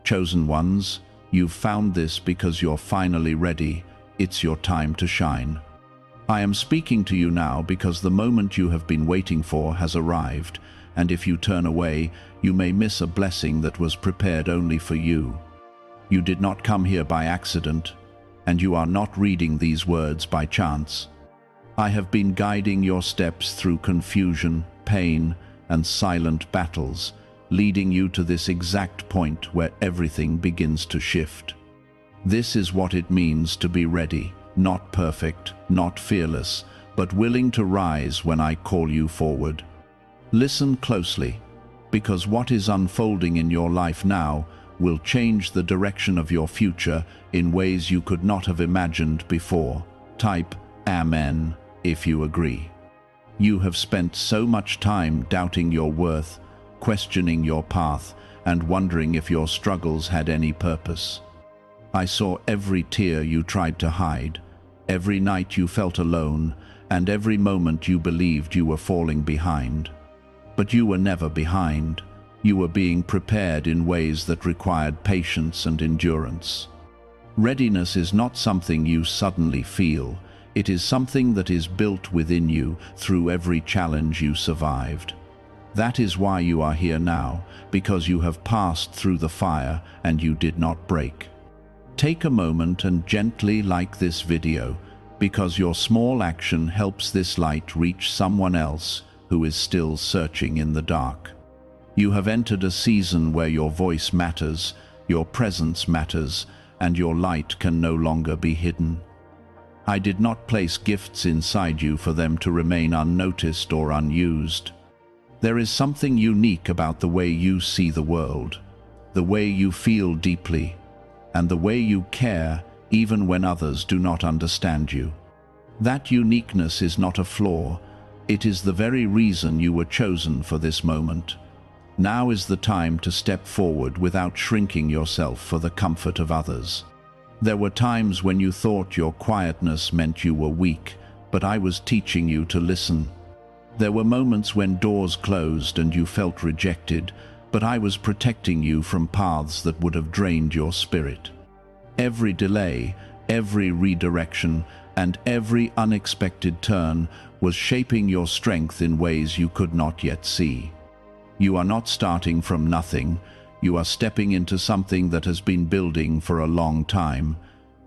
Chosen ones, you've found this because you're finally ready. It's your time to shine. I am speaking to you now because the moment you have been waiting for has arrived, and if you turn away, you may miss a blessing that was prepared only for you. You did not come here by accident, and you are not reading these words by chance. I have been guiding your steps through confusion, pain, and silent battles, leading you to this exact point where everything begins to shift. This is what it means to be ready, not perfect, not fearless, but willing to rise when I call you forward. Listen closely, because what is unfolding in your life now will change the direction of your future in ways you could not have imagined before. Type Amen if you agree. You have spent so much time doubting your worth, questioning your path, and wondering if your struggles had any purpose. I saw every tear you tried to hide, every night you felt alone, and every moment you believed you were falling behind. But you were never behind. You were being prepared in ways that required patience and endurance. Readiness is not something you suddenly feel. It is something that is built within you through every challenge you survived. That is why you are here now, because you have passed through the fire and you did not break. Take a moment and gently like this video, because your small action helps this light reach someone else who is still searching in the dark. You have entered a season where your voice matters, your presence matters, and your light can no longer be hidden. I did not place gifts inside you for them to remain unnoticed or unused. There is something unique about the way you see the world, the way you feel deeply, and the way you care even when others do not understand you. That uniqueness is not a flaw. It is the very reason you were chosen for this moment. Now is the time to step forward without shrinking yourself for the comfort of others. There were times when you thought your quietness meant you were weak, but I was teaching you to listen. There were moments when doors closed and you felt rejected, but I was protecting you from paths that would have drained your spirit. Every delay, every redirection, and every unexpected turn was shaping your strength in ways you could not yet see. You are not starting from nothing. You are stepping into something that has been building for a long time.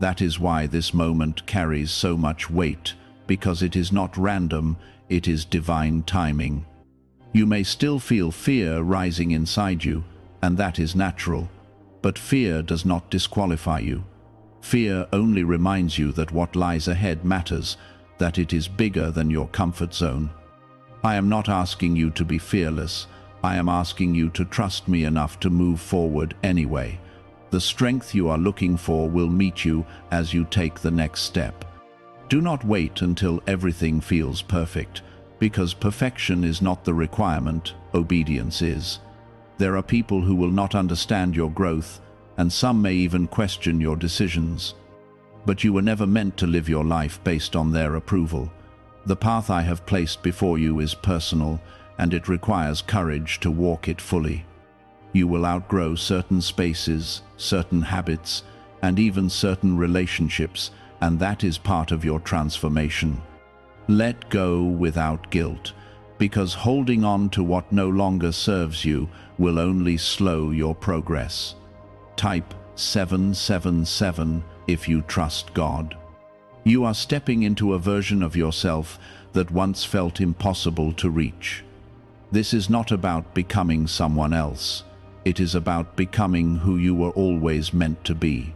That is why this moment carries so much weight, because it is not random, it is divine timing. You may still feel fear rising inside you, and that is natural. But fear does not disqualify you. Fear only reminds you that what lies ahead matters, that it is bigger than your comfort zone. I am not asking you to be fearless. I am asking you to trust me enough to move forward anyway. The strength you are looking for will meet you as you take the next step. Do not wait until everything feels perfect, because perfection is not the requirement, obedience is. There are people who will not understand your growth, and some may even question your decisions. But you were never meant to live your life based on their approval. The path I have placed before you is personal, and it requires courage to walk it fully. You will outgrow certain spaces, certain habits, and even certain relationships, and that is part of your transformation. Let go without guilt, because holding on to what no longer serves you will only slow your progress. Type 777 if you trust God. You are stepping into a version of yourself that once felt impossible to reach. This is not about becoming someone else. It is about becoming who you were always meant to be.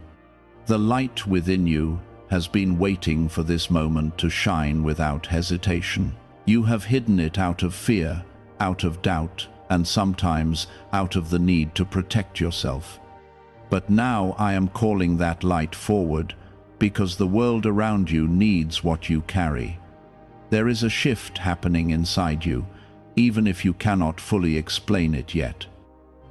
The light within you has been waiting for this moment to shine without hesitation. You have hidden it out of fear, out of doubt, and sometimes out of the need to protect yourself. But now I am calling that light forward, because the world around you needs what you carry. There is a shift happening inside you, even if you cannot fully explain it yet.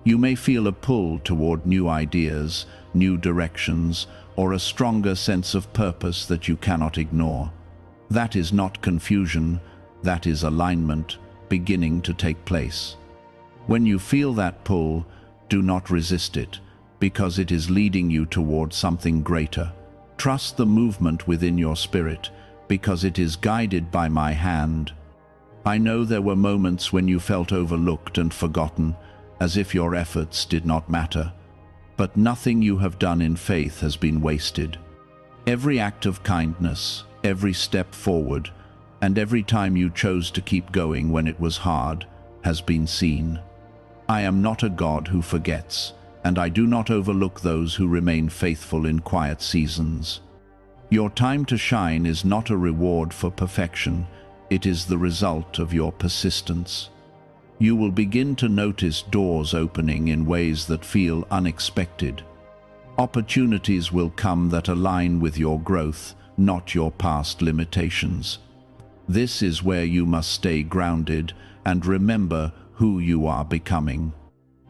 You may feel a pull toward new ideas, new directions, or a stronger sense of purpose that you cannot ignore. That is not confusion, that is alignment beginning to take place. When you feel that pull, do not resist it, because it is leading you toward something greater. Trust the movement within your spirit, because it is guided by my hand. I know there were moments when you felt overlooked and forgotten, as if your efforts did not matter. But nothing you have done in faith has been wasted. Every act of kindness, every step forward, and every time you chose to keep going when it was hard, has been seen. I am not a God who forgets, and I do not overlook those who remain faithful in quiet seasons. Your time to shine is not a reward for perfection, it is the result of your persistence. You will begin to notice doors opening in ways that feel unexpected. Opportunities will come that align with your growth, not your past limitations. This is where you must stay grounded and remember who you are becoming.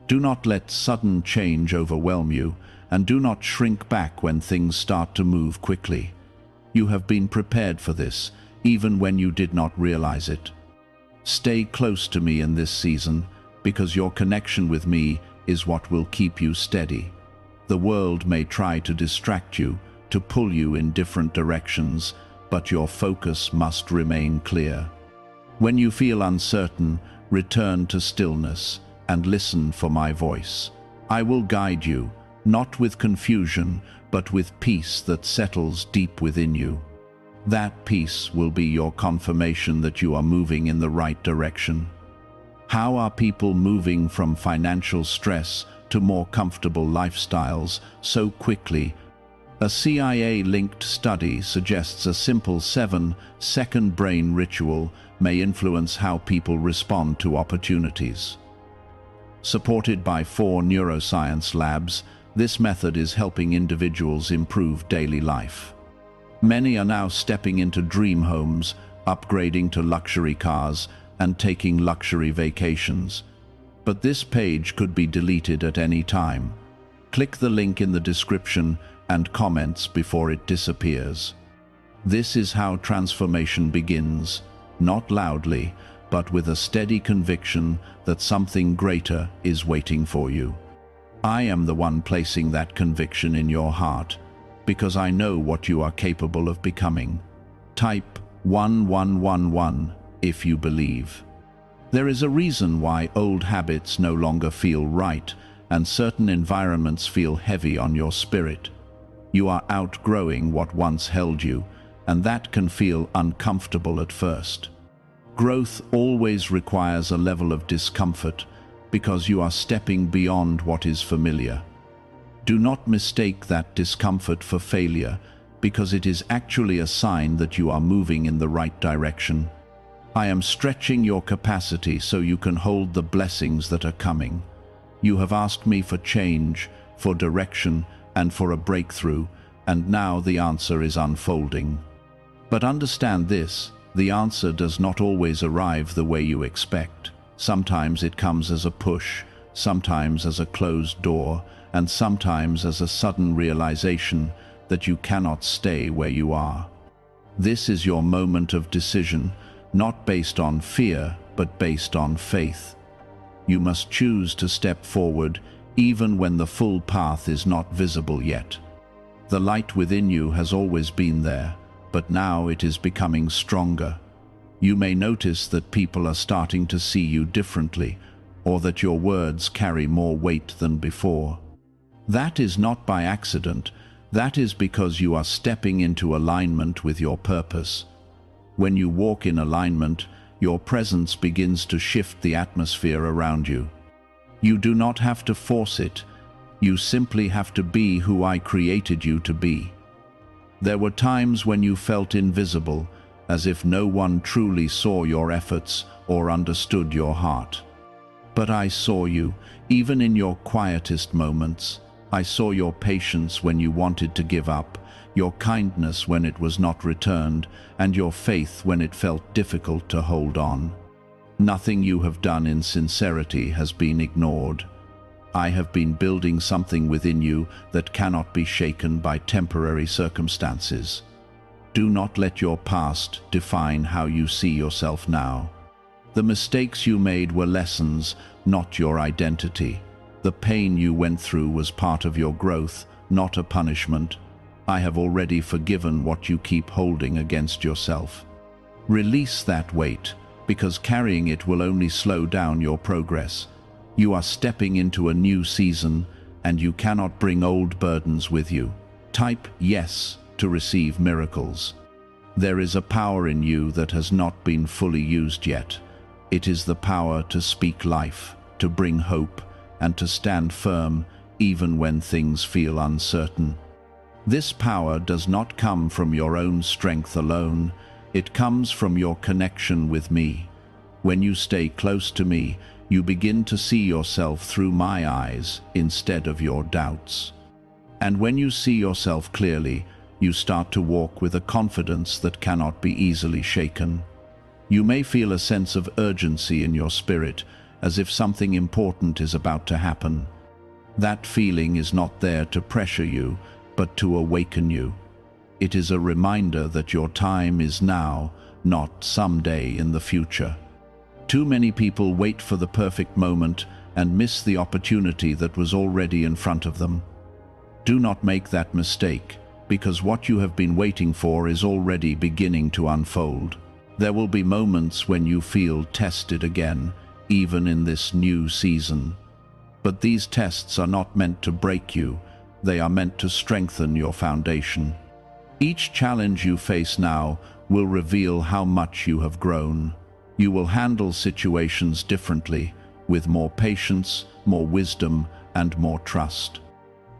Do not let sudden change overwhelm you, and do not shrink back when things start to move quickly. You have been prepared for this, even when you did not realize it. Stay close to me in this season, because your connection with me is what will keep you steady. The world may try to distract you, to pull you in different directions, but your focus must remain clear. When you feel uncertain, return to stillness and listen for my voice. I will guide you, not with confusion, but with peace that settles deep within you. That peace will be your confirmation that you are moving in the right direction. How are people moving from financial stress to more comfortable lifestyles so quickly? A CIA-linked study suggests a simple 7-second brain ritual may influence how people respond to opportunities. Supported by 4 neuroscience labs, this method is helping individuals improve daily life. Many are now stepping into dream homes, upgrading to luxury cars, and taking luxury vacations. But this page could be deleted at any time. Click the link in the description and comments before it disappears. This is how transformation begins, not loudly, but with a steady conviction that something greater is waiting for you. I am the one placing that conviction in your heart, because I know what you are capable of becoming. Type 1111 if you believe. There is a reason why old habits no longer feel right, and certain environments feel heavy on your spirit. You are outgrowing what once held you, and that can feel uncomfortable at first. Growth always requires a level of discomfort, because you are stepping beyond what is familiar. Do not mistake that discomfort for failure, because it is actually a sign that you are moving in the right direction. I am stretching your capacity so you can hold the blessings that are coming. You have asked me for change, for direction, and for a breakthrough, and now the answer is unfolding. But understand this, the answer does not always arrive the way you expect. Sometimes it comes as a push, sometimes as a closed door, and sometimes as a sudden realization that you cannot stay where you are. This is your moment of decision, not based on fear, but based on faith. You must choose to step forward, even when the full path is not visible yet. The light within you has always been there, but now it is becoming stronger. You may notice that people are starting to see you differently, or that your words carry more weight than before. That is not by accident, that is because you are stepping into alignment with your purpose. When you walk in alignment, your presence begins to shift the atmosphere around you. You do not have to force it, you simply have to be who I created you to be. There were times when you felt invisible, as if no one truly saw your efforts or understood your heart. But I saw you, even in your quietest moments. I saw your patience when you wanted to give up, your kindness when it was not returned, and your faith when it felt difficult to hold on. Nothing you have done in sincerity has been ignored. I have been building something within you that cannot be shaken by temporary circumstances. Do not let your past define how you see yourself now. The mistakes you made were lessons, not your identity. The pain you went through was part of your growth, not a punishment. I have already forgiven what you keep holding against yourself. Release that weight, because carrying it will only slow down your progress. You are stepping into a new season, and you cannot bring old burdens with you. Type yes to receive miracles. There is a power in you that has not been fully used yet. It is the power to speak life, to bring hope, and to stand firm even when things feel uncertain. This power does not come from your own strength alone. It comes from your connection with me. When you stay close to me, you begin to see yourself through my eyes instead of your doubts. And when you see yourself clearly, you start to walk with a confidence that cannot be easily shaken. You may feel a sense of urgency in your spirit, as if something important is about to happen. That feeling is not there to pressure you, but to awaken you. It is a reminder that your time is now, not someday in the future. Too many people wait for the perfect moment and miss the opportunity that was already in front of them. Do not make that mistake, because what you have been waiting for is already beginning to unfold. There will be moments when you feel tested again, even in this new season. But these tests are not meant to break you, they are meant to strengthen your foundation. Each challenge you face now will reveal how much you have grown. You will handle situations differently, with more patience, more wisdom, and more trust.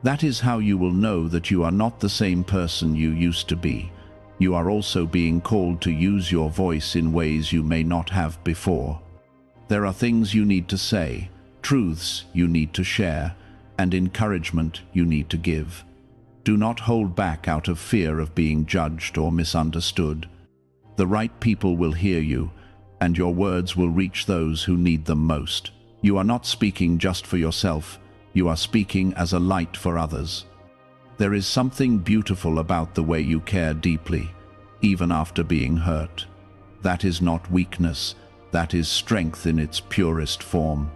That is how you will know that you are not the same person you used to be. You are also being called to use your voice in ways you may not have before. There are things you need to say, truths you need to share, and encouragement you need to give. Do not hold back out of fear of being judged or misunderstood. The right people will hear you, and your words will reach those who need them most. You are not speaking just for yourself, you are speaking as a light for others. There is something beautiful about the way you care deeply, even after being hurt. That is not weakness, that is strength in its purest form.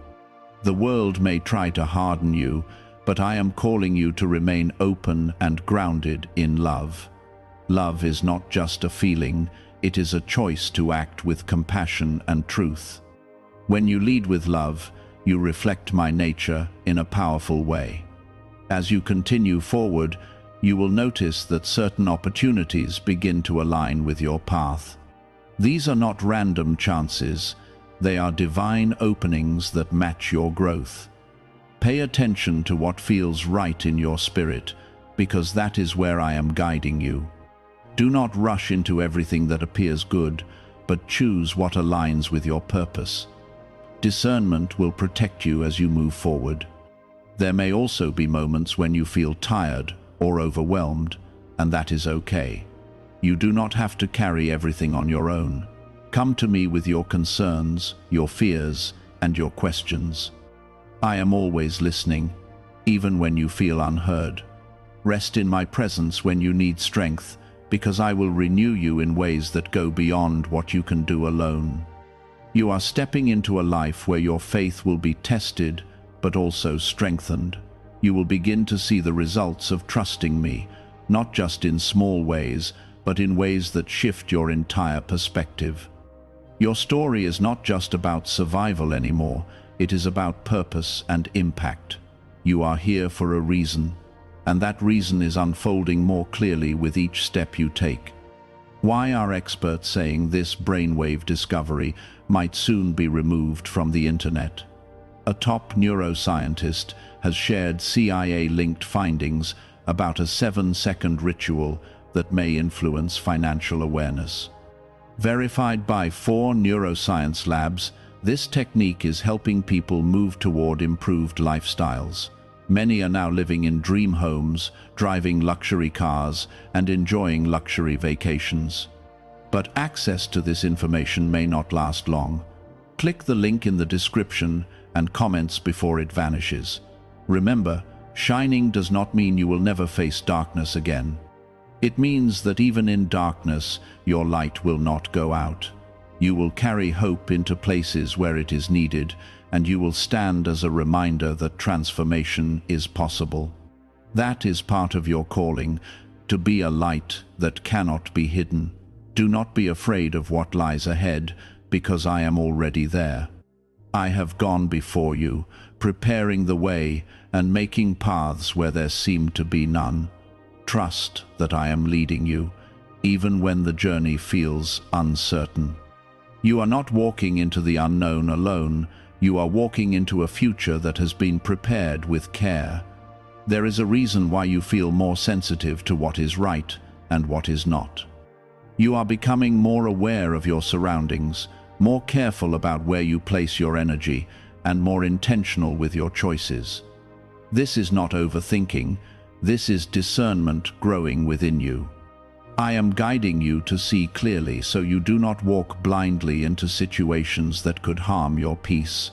The world may try to harden you, but I am calling you to remain open and grounded in love. Love is not just a feeling, it is a choice to act with compassion and truth. When you lead with love, you reflect my nature in a powerful way. As you continue forward, you will notice that certain opportunities begin to align with your path. These are not random chances, they are divine openings that match your growth. Pay attention to what feels right in your spirit, because that is where I am guiding you. Do not rush into everything that appears good, but choose what aligns with your purpose. Discernment will protect you as you move forward. There may also be moments when you feel tired or overwhelmed, and that is okay. You do not have to carry everything on your own. Come to me with your concerns, your fears, and your questions. I am always listening, even when you feel unheard. Rest in my presence when you need strength, because I will renew you in ways that go beyond what you can do alone. You are stepping into a life where your faith will be tested, but also strengthened. You will begin to see the results of trusting me, not just in small ways, but in ways that shift your entire perspective. Your story is not just about survival anymore, it is about purpose and impact. You are here for a reason, and that reason is unfolding more clearly with each step you take. Why are experts saying this brainwave discovery might soon be removed from the internet? A top neuroscientist has shared CIA-linked findings about a 7-second ritual that may influence financial awareness. Verified by 4 neuroscience labs, this technique is helping people move toward improved lifestyles. Many are now living in dream homes, driving luxury cars, and enjoying luxury vacations. But access to this information may not last long. Click the link in the description and comments before it vanishes. Remember, shining does not mean you will never face darkness again. It means that even in darkness, your light will not go out. You will carry hope into places where it is needed, and you will stand as a reminder that transformation is possible. That is part of your calling, to be a light that cannot be hidden. Do not be afraid of what lies ahead, because I am already there. I have gone before you, preparing the way and making paths where there seemed to be none. Trust that I am leading you, even when the journey feels uncertain. You are not walking into the unknown alone. You are walking into a future that has been prepared with care. There is a reason why you feel more sensitive to what is right and what is not. You are becoming more aware of your surroundings, more careful about where you place your energy, and more intentional with your choices. This is not overthinking. This is discernment growing within you. I am guiding you to see clearly so you do not walk blindly into situations that could harm your peace.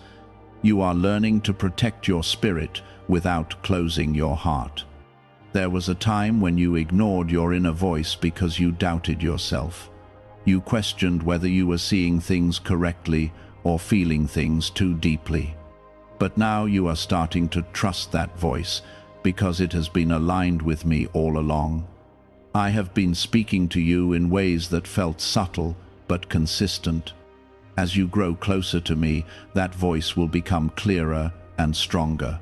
You are learning to protect your spirit without closing your heart. There was a time when you ignored your inner voice because you doubted yourself. You questioned whether you were seeing things correctly or feeling things too deeply. But now you are starting to trust that voice because it has been aligned with me all along. I have been speaking to you in ways that felt subtle but consistent. As you grow closer to me, that voice will become clearer and stronger.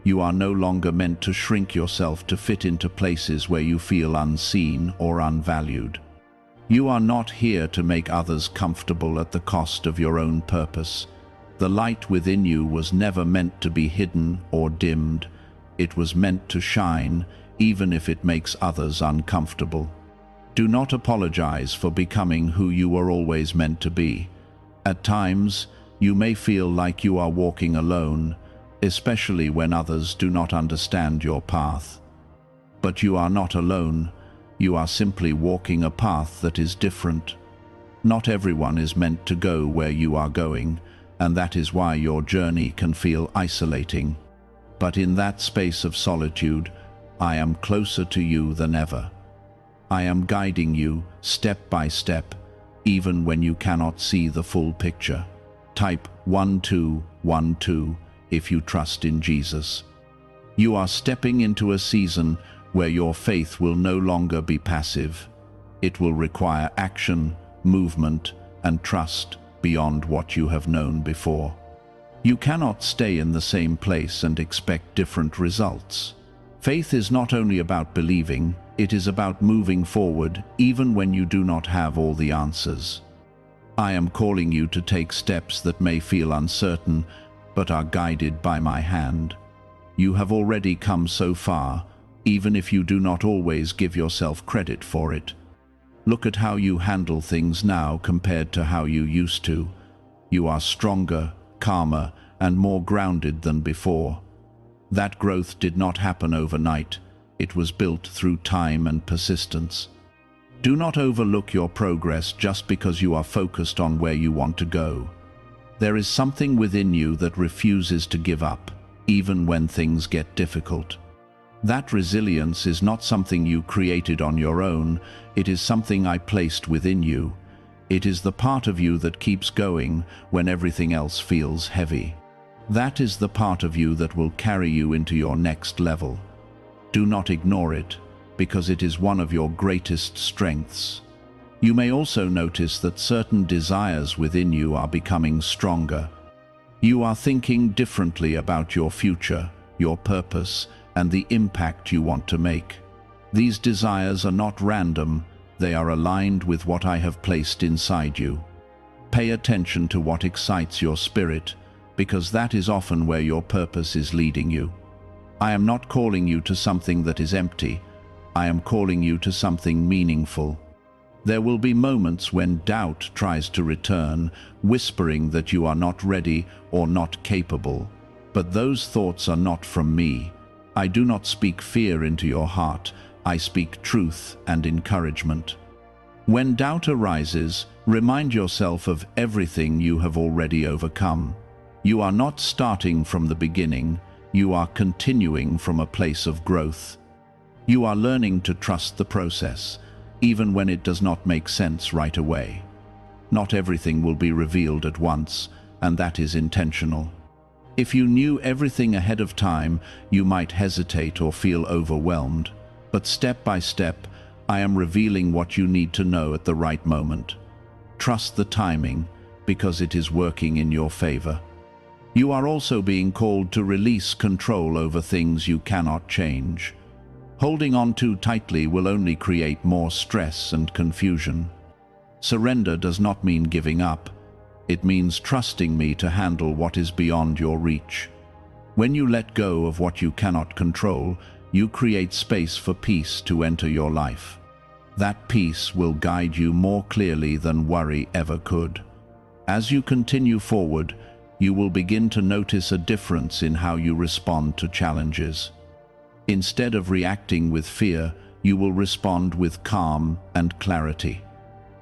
You are no longer meant to shrink yourself to fit into places where you feel unseen or unvalued. You are not here to make others comfortable at the cost of your own purpose. The light within you was never meant to be hidden or dimmed. It was meant to shine, even if it makes others uncomfortable. Do not apologize for becoming who you were always meant to be. At times, you may feel like you are walking alone, especially when others do not understand your path. But you are not alone. You are simply walking a path that is different. Not everyone is meant to go where you are going, and that is why your journey can feel isolating. But in that space of solitude, I am closer to you than ever. I am guiding you step by step, even when you cannot see the full picture. Type 1212 if you trust in Jesus. You are stepping into a season where your faith will no longer be passive. It will require action, movement, and trust beyond what you have known before. You cannot stay in the same place and expect different results. Faith is not only about believing, it is about moving forward even when you do not have all the answers. I am calling you to take steps that may feel uncertain, but are guided by my hand. You have already come so far, even if you do not always give yourself credit for it. Look at how you handle things now compared to how you used to. You are stronger, calmer, and more grounded than before. That growth did not happen overnight. It was built through time and persistence. Do not overlook your progress just because you are focused on where you want to go. There is something within you that refuses to give up, even when things get difficult. That resilience is not something you created on your own. It is something I placed within you. It is the part of you that keeps going when everything else feels heavy. That is the part of you that will carry you into your next level. Do not ignore it, because it is one of your greatest strengths. You may also notice that certain desires within you are becoming stronger. You are thinking differently about your future, your purpose, and the impact you want to make. These desires are not random. They are aligned with what I have placed inside you. Pay attention to what excites your spirit, because that is often where your purpose is leading you. I am not calling you to something that is empty. I am calling you to something meaningful. There will be moments when doubt tries to return, whispering that you are not ready or not capable. But those thoughts are not from me. I do not speak fear into your heart. I speak truth and encouragement. When doubt arises, remind yourself of everything you have already overcome. You are not starting from the beginning. You are continuing from a place of growth. You are learning to trust the process, even when it does not make sense right away. Not everything will be revealed at once, and that is intentional. If you knew everything ahead of time, you might hesitate or feel overwhelmed. But step by step, I am revealing what you need to know at the right moment. Trust the timing, because it is working in your favor. You are also being called to release control over things you cannot change. Holding on too tightly will only create more stress and confusion. Surrender does not mean giving up. It means trusting me to handle what is beyond your reach. When you let go of what you cannot control, you create space for peace to enter your life. That peace will guide you more clearly than worry ever could. As you continue forward, you will begin to notice a difference in how you respond to challenges. Instead of reacting with fear, you will respond with calm and clarity.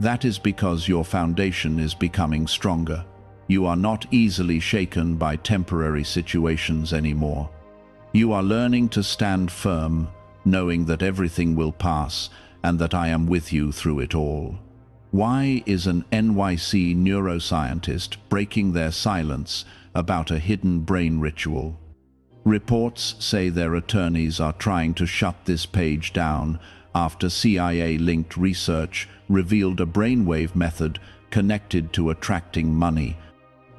That is because your foundation is becoming stronger. You are not easily shaken by temporary situations anymore. You are learning to stand firm, knowing that everything will pass and that I am with you through it all. Why is an NYC neuroscientist breaking their silence about a hidden brain ritual? Reports say their attorneys are trying to shut this page down after CIA-linked research revealed a brainwave method connected to attracting money.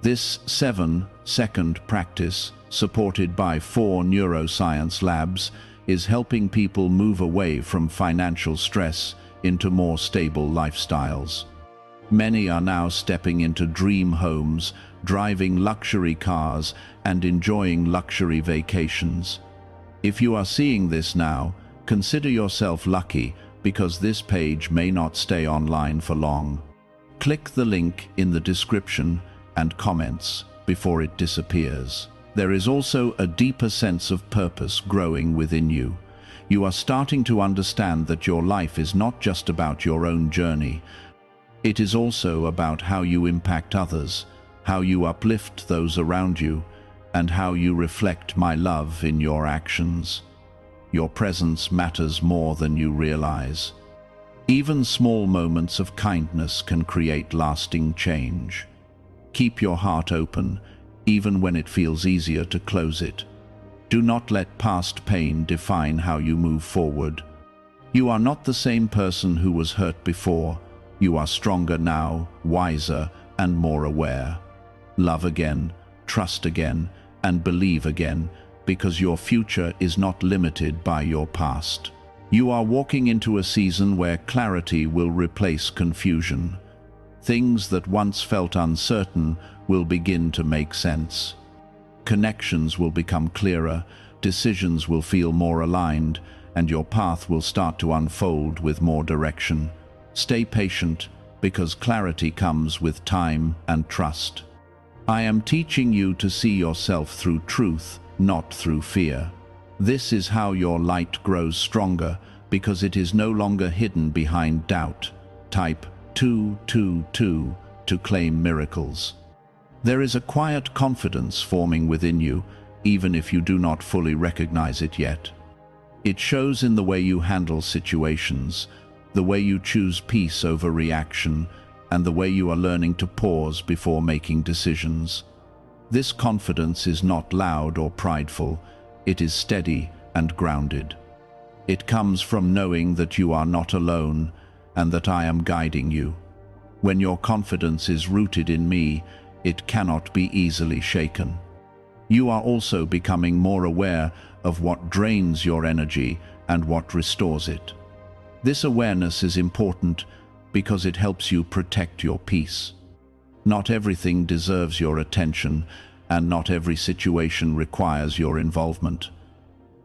This 7-second practice, supported by 4 neuroscience labs, is helping people move away from financial stress into more stable lifestyles. Many are now stepping into dream homes, driving luxury cars, and enjoying luxury vacations. If you are seeing this now, consider yourself lucky, because this page may not stay online for long. Click the link in the description and comments before it disappears. There is also a deeper sense of purpose growing within you. You are starting to understand that your life is not just about your own journey. It is also about how you impact others, how you uplift those around you, and how you reflect my love in your actions. Your presence matters more than you realize. Even small moments of kindness can create lasting change. Keep your heart open, even when it feels easier to close it. Do not let past pain define how you move forward. You are not the same person who was hurt before. You are stronger now, wiser, and more aware. Love again, trust again, and believe again, because your future is not limited by your past. You are walking into a season where clarity will replace confusion. Things that once felt uncertain will begin to make sense. Connections will become clearer, decisions will feel more aligned, and your path will start to unfold with more direction. Stay patient, because clarity comes with time and trust. I am teaching you to see yourself through truth, not through fear. This is how your light grows stronger, because it is no longer hidden behind doubt. Type 222 to claim miracles. There is a quiet confidence forming within you, even if you do not fully recognize it yet. It shows in the way you handle situations, the way you choose peace over reaction, and the way you are learning to pause before making decisions. This confidence is not loud or prideful, it is steady and grounded. It comes from knowing that you are not alone and that I am guiding you. When your confidence is rooted in me, it cannot be easily shaken. You are also becoming more aware of what drains your energy and what restores it. This awareness is important because it helps you protect your peace. Not everything deserves your attention, and not every situation requires your involvement.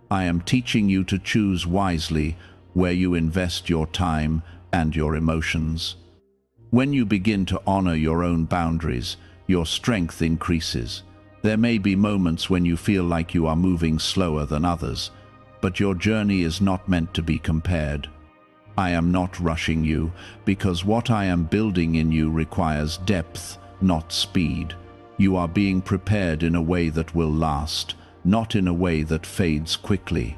I am teaching you to choose wisely where you invest your time and your emotions. When you begin to honor your own boundaries, your strength increases. There may be moments when you feel like you are moving slower than others, but your journey is not meant to be compared. I am not rushing you, because what I am building in you requires depth, not speed. You are being prepared in a way that will last, not in a way that fades quickly.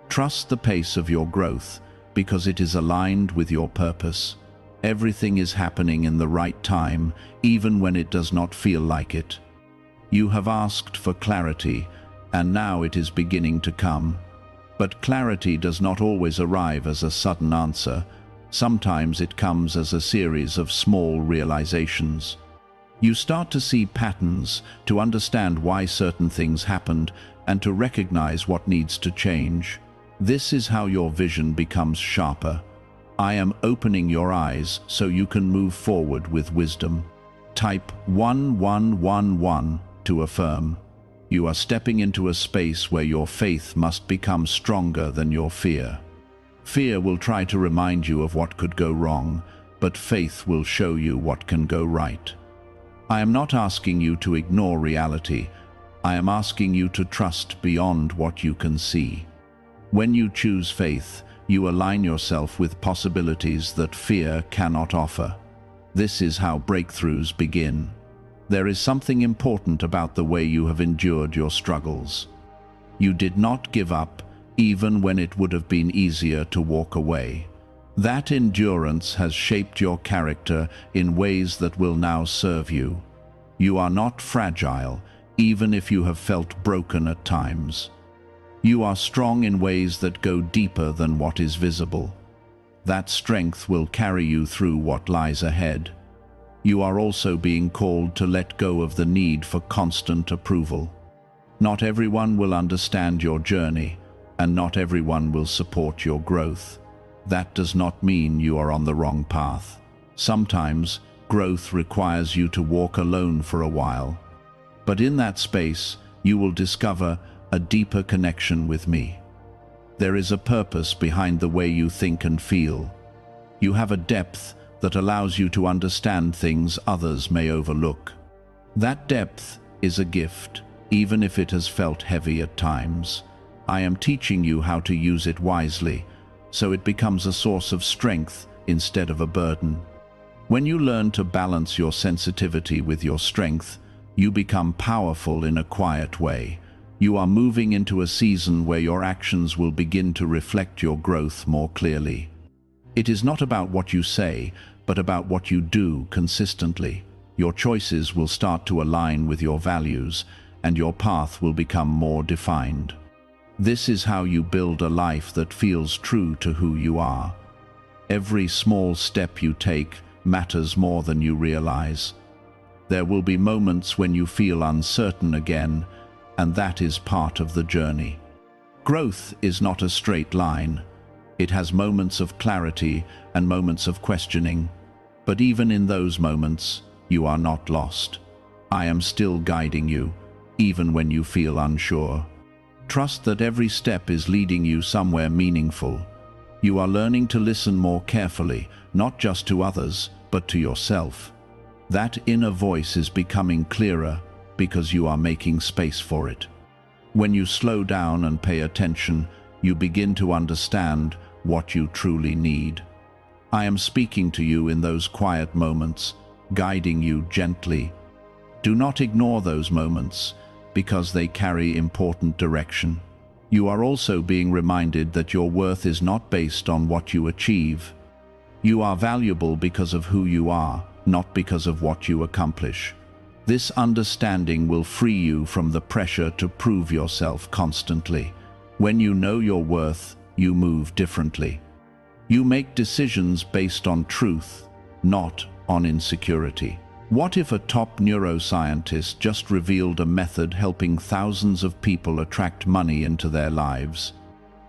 Trust the pace of your growth, because it is aligned with your purpose. Everything is happening in the right time, even when it does not feel like it. You have asked for clarity, and now it is beginning to come. But clarity does not always arrive as a sudden answer. Sometimes it comes as a series of small realizations. You start to see patterns, to understand why certain things happened, and to recognize what needs to change. This is how your vision becomes sharper. I am opening your eyes so you can move forward with wisdom. Type 1111 to affirm. You are stepping into a space where your faith must become stronger than your fear. Fear will try to remind you of what could go wrong, but faith will show you what can go right. I am not asking you to ignore reality. I am asking you to trust beyond what you can see. When you choose faith, you align yourself with possibilities that fear cannot offer. This is how breakthroughs begin. There is something important about the way you have endured your struggles. You did not give up, even when it would have been easier to walk away. That endurance has shaped your character in ways that will now serve you. You are not fragile, even if you have felt broken at times. You are strong in ways that go deeper than what is visible. That strength will carry you through what lies ahead. You are also being called to let go of the need for constant approval. Not everyone will understand your journey, and not everyone will support your growth. That does not mean you are on the wrong path. Sometimes, growth requires you to walk alone for a while. But in that space, you will discover a deeper connection with me. There is a purpose behind the way you think and feel. You have a depth that allows you to understand things others may overlook. That depth is a gift, even if it has felt heavy at times. I am teaching you how to use it wisely, so it becomes a source of strength instead of a burden. When you learn to balance your sensitivity with your strength, you become powerful in a quiet way. You are moving into a season where your actions will begin to reflect your growth more clearly. It is not about what you say, but about what you do consistently. Your choices will start to align with your values, and your path will become more defined. This is how you build a life that feels true to who you are. Every small step you take matters more than you realize. There will be moments when you feel uncertain again, and that is part of the journey. Growth is not a straight line. It has moments of clarity and moments of questioning. But even in those moments, you are not lost. I am still guiding you, even when you feel unsure. Trust that every step is leading you somewhere meaningful. You are learning to listen more carefully, not just to others, but to yourself. That inner voice is becoming clearer because you are making space for it. When you slow down and pay attention, you begin to understand what you truly need. I am speaking to you in those quiet moments, guiding you gently. Do not ignore those moments, because they carry important direction. You are also being reminded that your worth is not based on what you achieve. You are valuable because of who you are, not because of what you accomplish. This understanding will free you from the pressure to prove yourself constantly. When you know your worth, you move differently. You make decisions based on truth, not on insecurity. What if a top neuroscientist just revealed a method helping thousands of people attract money into their lives?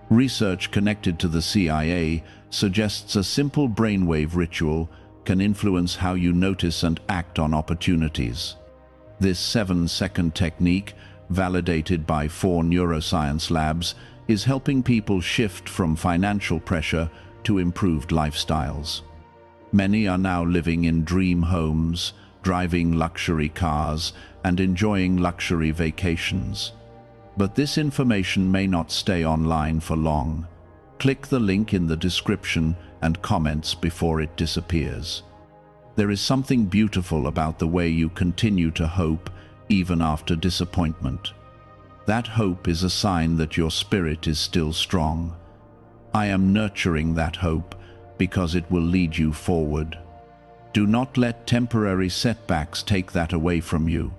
Research connected to the CIA suggests a simple brainwave ritual can influence how you notice and act on opportunities. This 7-second technique, validated by 4 neuroscience labs, is helping people shift from financial pressure to improved lifestyles. Many are now living in dream homes, driving luxury cars, and enjoying luxury vacations. But this information may not stay online for long. Click the link in the description and comments before it disappears. There is something beautiful about the way you continue to hope even after disappointment. That hope is a sign that your spirit is still strong. I am nurturing that hope because it will lead you forward. Do not let temporary setbacks take that away from you.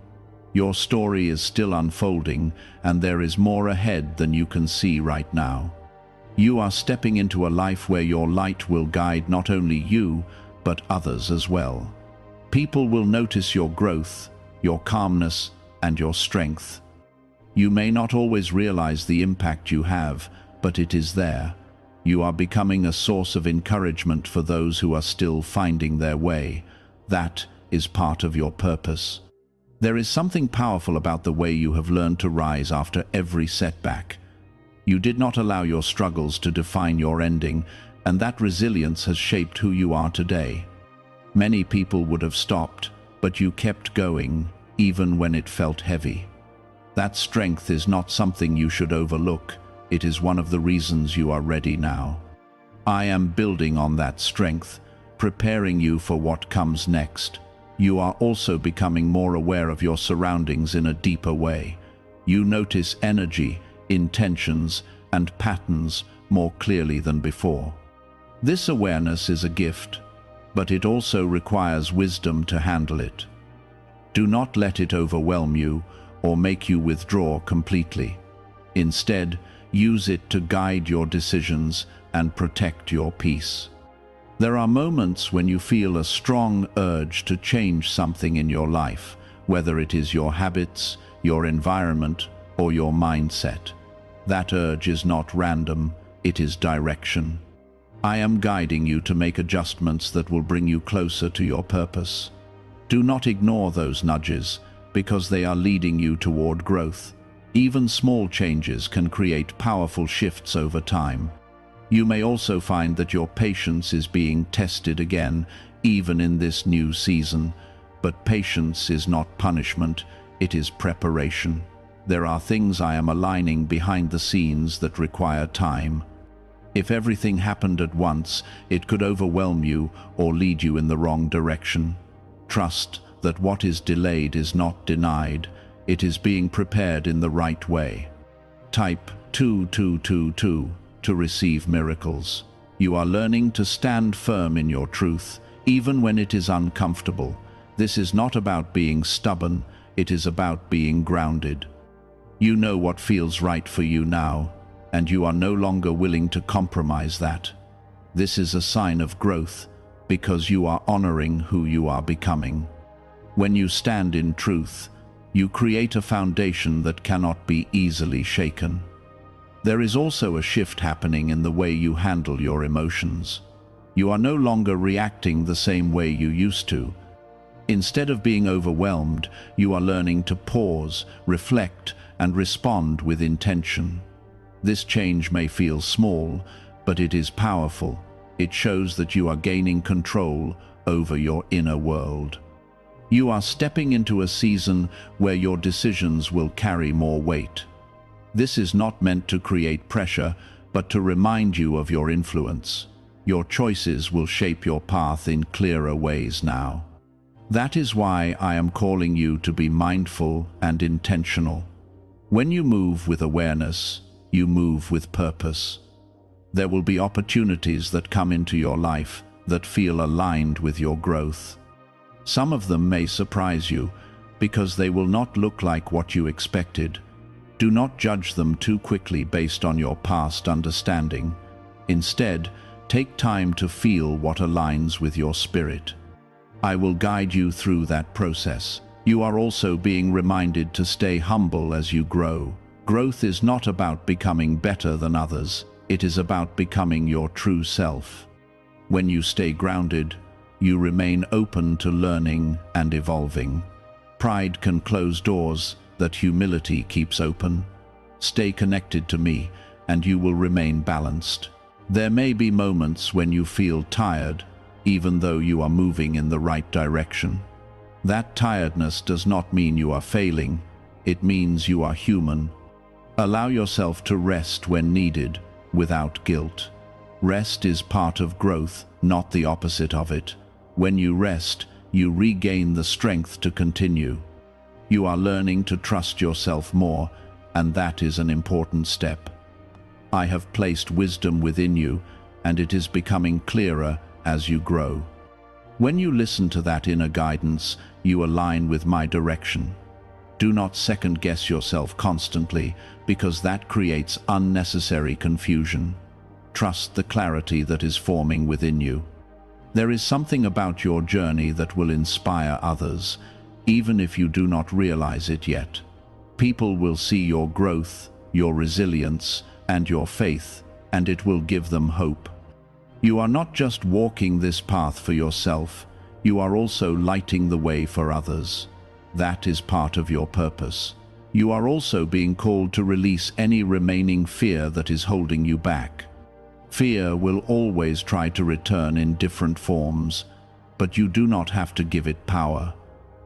Your story is still unfolding, and there is more ahead than you can see right now. You are stepping into a life where your light will guide not only you, but others as well. People will notice your growth, your calmness, and your strength. You may not always realize the impact you have, but it is there. You are becoming a source of encouragement for those who are still finding their way. That is part of your purpose. There is something powerful about the way you have learned to rise after every setback. You did not allow your struggles to define your ending, and that resilience has shaped who you are today. Many people would have stopped, but you kept going, even when it felt heavy. That strength is not something you should overlook. It is one of the reasons you are ready now. I am building on that strength, preparing you for what comes next. You are also becoming more aware of your surroundings in a deeper way. You notice energy, intentions, and patterns more clearly than before. This awareness is a gift, but it also requires wisdom to handle it. Do not let it overwhelm you or make you withdraw completely. Instead, use it to guide your decisions and protect your peace. There are moments when you feel a strong urge to change something in your life, whether it is your habits, your environment, or your mindset. That urge is not random, it is direction. I am guiding you to make adjustments that will bring you closer to your purpose. Do not ignore those nudges, because they are leading you toward growth. Even small changes can create powerful shifts over time. You may also find that your patience is being tested again, even in this new season. But patience is not punishment, it is preparation. There are things I am aligning behind the scenes that require time. If everything happened at once, it could overwhelm you or lead you in the wrong direction. Trust that what is delayed is not denied, it is being prepared in the right way. Type 2222 to receive miracles. You are learning to stand firm in your truth, even when it is uncomfortable. This is not about being stubborn, it is about being grounded. You know what feels right for you now, and you are no longer willing to compromise that. This is a sign of growth, because you are honoring who you are becoming. When you stand in truth, you create a foundation that cannot be easily shaken. There is also a shift happening in the way you handle your emotions. You are no longer reacting the same way you used to. Instead of being overwhelmed, you are learning to pause, reflect, and respond with intention. This change may feel small, but it is powerful. It shows that you are gaining control over your inner world. You are stepping into a season where your decisions will carry more weight. This is not meant to create pressure, but to remind you of your influence. Your choices will shape your path in clearer ways now. That is why I am calling you to be mindful and intentional. When you move with awareness, you move with purpose. There will be opportunities that come into your life that feel aligned with your growth. Some of them may surprise you, because they will not look like what you expected. Do not judge them too quickly based on your past understanding. Instead, take time to feel what aligns with your spirit. I will guide you through that process. You are also being reminded to stay humble as you grow. Growth is not about becoming better than others. It is about becoming your true self. When you stay grounded, you remain open to learning and evolving. Pride can close doors that humility keeps open. Stay connected to me, and you will remain balanced. There may be moments when you feel tired, even though you are moving in the right direction. That tiredness does not mean you are failing, it means you are human. Allow yourself to rest when needed, without guilt. Rest is part of growth, not the opposite of it. When you rest, you regain the strength to continue. You are learning to trust yourself more, and that is an important step. I have placed wisdom within you, and it is becoming clearer as you grow. When you listen to that inner guidance, you align with my direction. Do not second-guess yourself constantly, because that creates unnecessary confusion. Trust the clarity that is forming within you. There is something about your journey that will inspire others, even if you do not realize it yet. People will see your growth, your resilience, and your faith, and it will give them hope. You are not just walking this path for yourself, you are also lighting the way for others. That is part of your purpose. You are also being called to release any remaining fear that is holding you back. Fear will always try to return in different forms, but you do not have to give it power.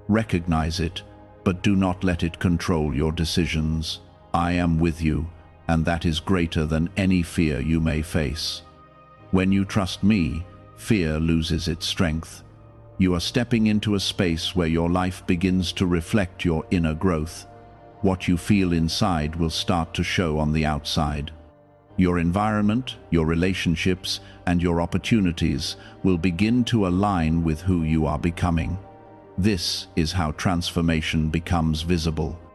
Recognize it, but do not let it control your decisions. I am with you, and that is greater than any fear you may face. When you trust me, fear loses its strength. You are stepping into a space where your life begins to reflect your inner growth. What you feel inside will start to show on the outside. Your environment, your relationships, and your opportunities will begin to align with who you are becoming. This is how transformation becomes visible.